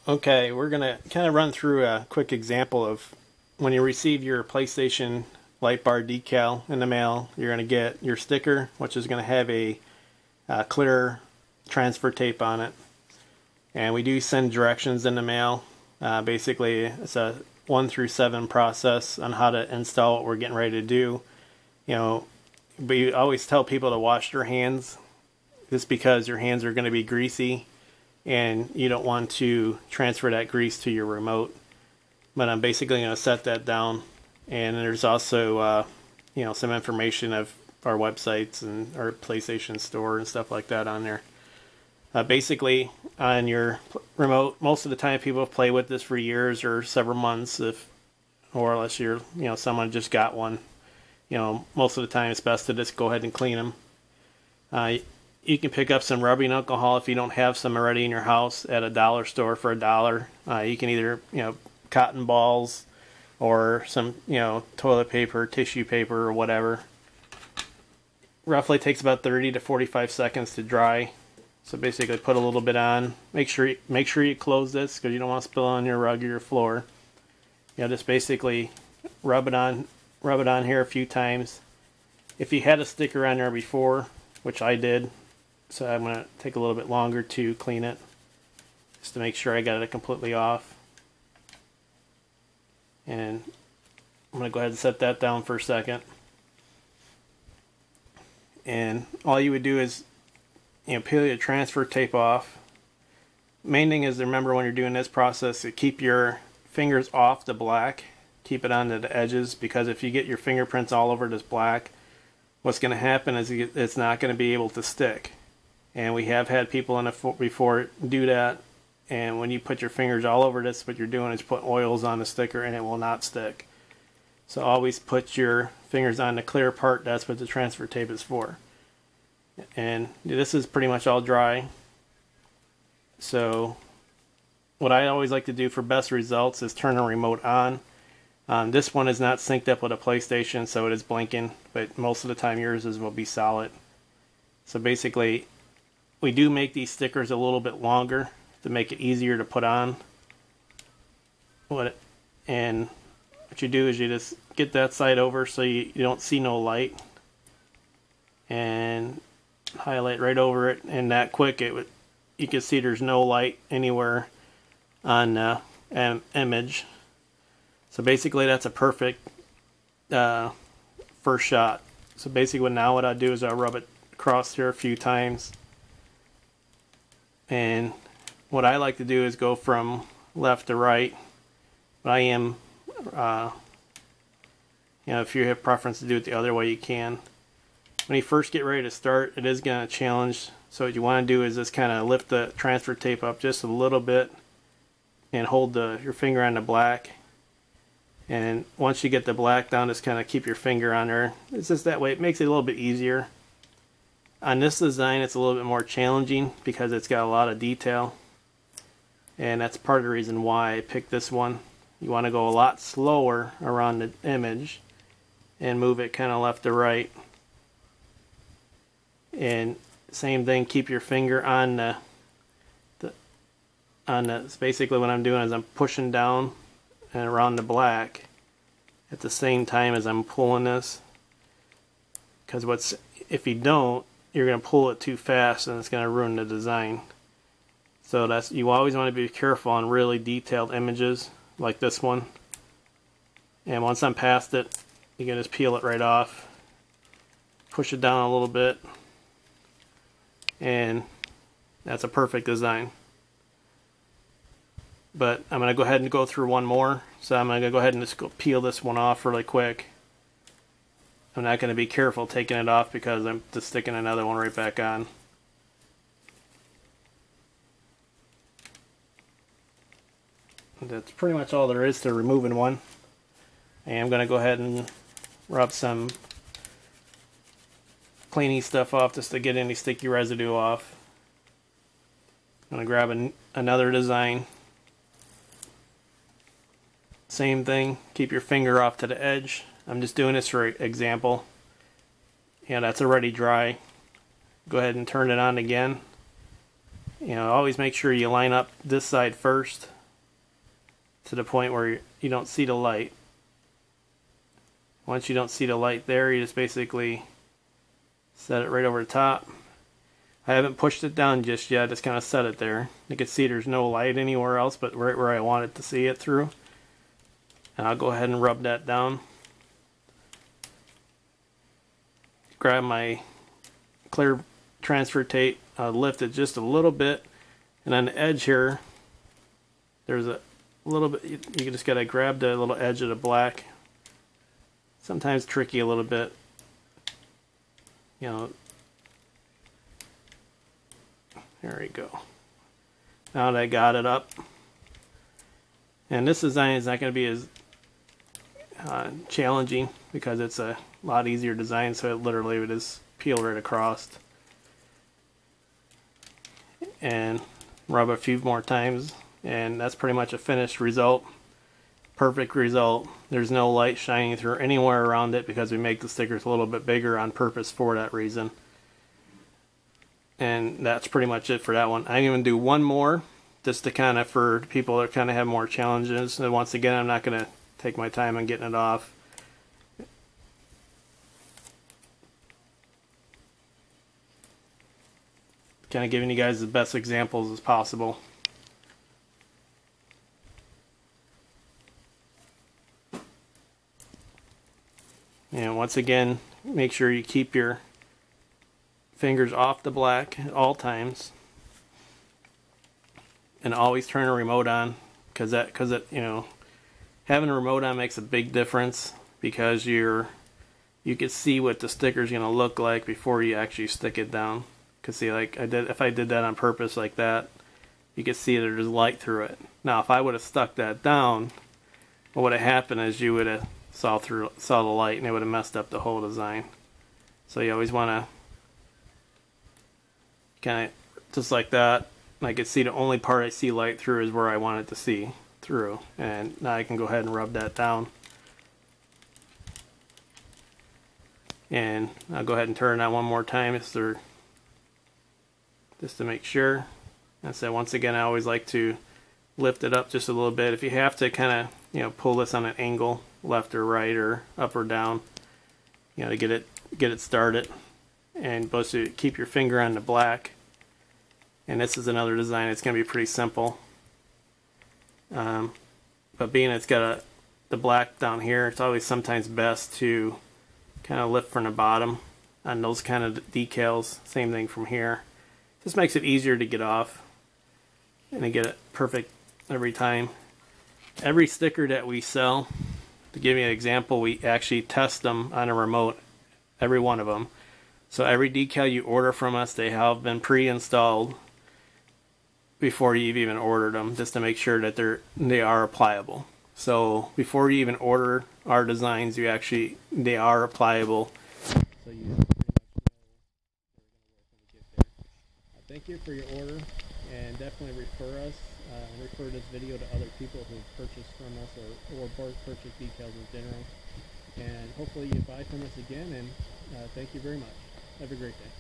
Okay, we're going to kind of run through a quick example of when you receive your PlayStation Lightbar decal in the mail. You're going to get your sticker, which is going to have a clear transfer tape on it. And we do send directions in the mail. Basically, it's a 1 through 7 process on how to install what we're getting ready to do. You know, we always tell people to wash their hands, just because your hands are going to be greasy and you don't want to transfer that grease to your remote. But I'm basically going to set that down. And there's also some information of our websites and our PlayStation Store and stuff like that on there. Basically, on your remote, most of the time people play with this for years or several months, or unless you're someone just got one. Most of the time it's best to just go ahead and clean them. You can pick up some rubbing alcohol if you don't have some already in your house at a dollar store for $1. You can either cotton balls or some toilet paper, tissue paper, or whatever. Roughly takes about 30 to 45 seconds to dry. So basically, put a little bit on. Make sure you close this because you don't want to spill on your rug or your floor. Just basically rub it on here a few times. If you had a sticker on there before, which I did, so I'm going to take a little bit longer to clean it, just to make sure I got it completely off. And I'm going to go ahead and set that down for a second. And all you would do is peel your transfer tape off. Main thing is to remember when you're doing this process to keep your fingers off the black. Keep it onto the edges, because if you get your fingerprints all over this black, what's going to happen is it's not going to be able to stick. And we have had people in before do that, and when you put your fingers all over this, what you're doing is put oils on the sticker and it will not stick. So always put your fingers on the clear part. That's what the transfer tape is for. And this is pretty much all dry. So what I always like to do for best results is turn the remote on. This one is not synced up with a PlayStation, so it is blinking, but most of the time yours will be solid. So basically, we do make these stickers a little bit longer to make it easier to put on. And what you do is you just get that side over so you don't see no light, and highlight right over it, and that quick you can see there's no light anywhere on the image. So basically that's a perfect first shot. So basically now what I do is I rub it across here a few times, and what I like to do is go from left to right. But I am if you have preference to do it the other way, you can. When you first get ready to start, it is going to challenge. So what you want to do is just kind of lift the transfer tape up just a little bit and hold your finger on the black. And once you get the black down, just kind of keep your finger on there. It's just that way. It makes it a little bit easier. On this design, it's a little bit more challenging because it's got a lot of detail. And that's part of the reason why I picked this one. You want to go a lot slower around the image and move it kind of left to right. And same thing, keep your finger on basically what I'm doing is I'm pushing down and around the black at the same time as I'm pulling this. Because if you don't, you're going to pull it too fast and it's going to ruin the design. So you always want to be careful on really detailed images like this one. And once I'm past it, you can just peel it right off, push it down a little bit, and that's a perfect design. But I'm going to go ahead and go through one more. So I'm going to go ahead and just peel this one off really quick. I'm not going to be careful taking it off because I'm just sticking another one right back on. That's pretty much all there is to removing one. And I'm going to go ahead and rub some cleaning stuff off just to get any sticky residue off. I'm going to grab another design. Same thing, keep your finger off to the edge. I'm just doing this for example. Yeah, that's already dry. Go ahead and turn it on again. You know, always make sure you line up this side first to the point where you don't see the light. Once you don't see the light there, you just basically set it right over the top. I haven't pushed it down just yet, just kind of set it there. You can see there's no light anywhere else but right where I want it to see it through. And I'll go ahead and rub that down. Grab my clear transfer tape, lift it just a little bit, and on the edge here, there's a little bit, you just gotta grab the little edge of the black. Sometimes tricky a little bit, you know. There we go. Now that I got it up, and this design is not going to be as challenging because it's a lot easier design, so it literally would just peel right across and rub a few more times, and that's pretty much a finished result. Perfect result. There's no light shining through anywhere around it because we make the stickers a little bit bigger on purpose for that reason. And that's pretty much it for that one. I'm going to do one more just to kind of, for people that kind of have more challenges. And once again, I'm not going to take my time on getting it off. Kind of giving you guys the best examples as possible. And once again, make sure you keep your fingers off the black at all times, and always turn a remote on, because you know, having a remote on makes a big difference, because you can see what the sticker's going to look like before you actually stick it down. Because see, like if I did that on purpose like that, you could see there's light through it. Now if I would have stuck that down, what would have happened is you would have saw the light, and it would have messed up the whole design. So you always want to kind of just like that. I can see the only part I see light through is where I want it to see through, and now I can go ahead and rub that down, and I'll go ahead and turn it on one more time just to make sure. And so once again, I always like to lift it up just a little bit. If you have to kind of, you know, pull this on an angle, left or right or up or down, you know, to get it started. And supposed to keep your finger on the black. And this is another design. It's going to be pretty simple, but being it's got the black down here, it's always sometimes best to kind of lift from the bottom on those kind of decals. Same thing from here. This makes it easier to get off and to get it perfect every time. Every sticker that we sell, to give you an example, we actually test them on a remote, every one of them. So every decal you order from us, they have been pre-installed before you've even ordered them, just to make sure that they are applicable. So before you even order our designs, they are applicable. So you pretty much know they're going to work when you get there. Thank you for your order, and definitely refer us. Refer this video to other people who've purchased from us or purchased decals in general. And hopefully you buy from us again, and thank you very much. Have a great day.